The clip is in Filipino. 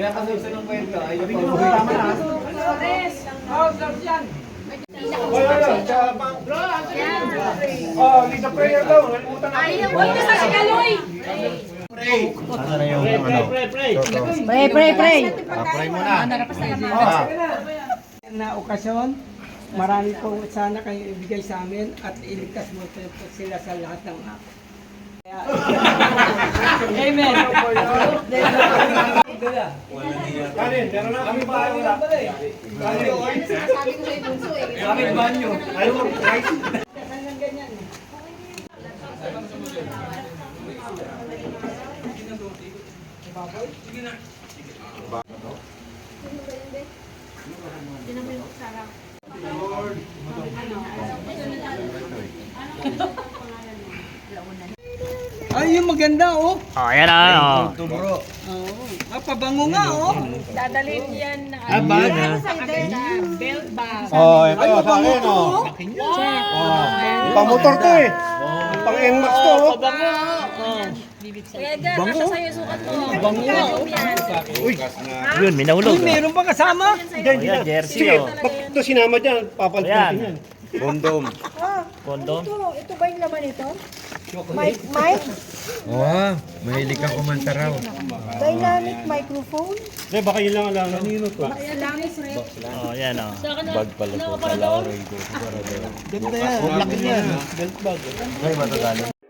Pinakasusa ng kwento ay yung Lisa prayer daw. Ano na yung Pray muna. Na okasyon, marami po sana kayo ibigay sa amin at iligtas mo po sila sa lahat ng Amen. Kanin, meron na kami bahay nila pala eh. Sabi ko sa ibunso eh. Kami banyo. Ayaw mo, guys. Ganyan. Ay, yung maganda oh. Oh, ayan na. Tubro. Oo. Pabango nga oh. Dadalhin yan na Sa belt bag. Oh, ito sa akin oh. Pamotor to eh. Pang NMAX to oh. Kaya dyan, nasa sa'yo sukat mo. Bango nga oh. Uy, Yun, may nahulog. Uy, meron pa kasama? hindi Ayan, na. jersey Sige, oh. ba't ito sinama dyan? Papalputin Ayan. yan. Kondom. Kondom. Ito ba yung laman ito? Mike? Oo, mahilig ka kumanta raw. Dynamic microphone? Hindi, baka yun lang alam. Kanino to? Oh, ayan oh. Bag pala to, kala ko rin ko. Ganda yan. Laki yan. Belt bag. Ay, matagalan.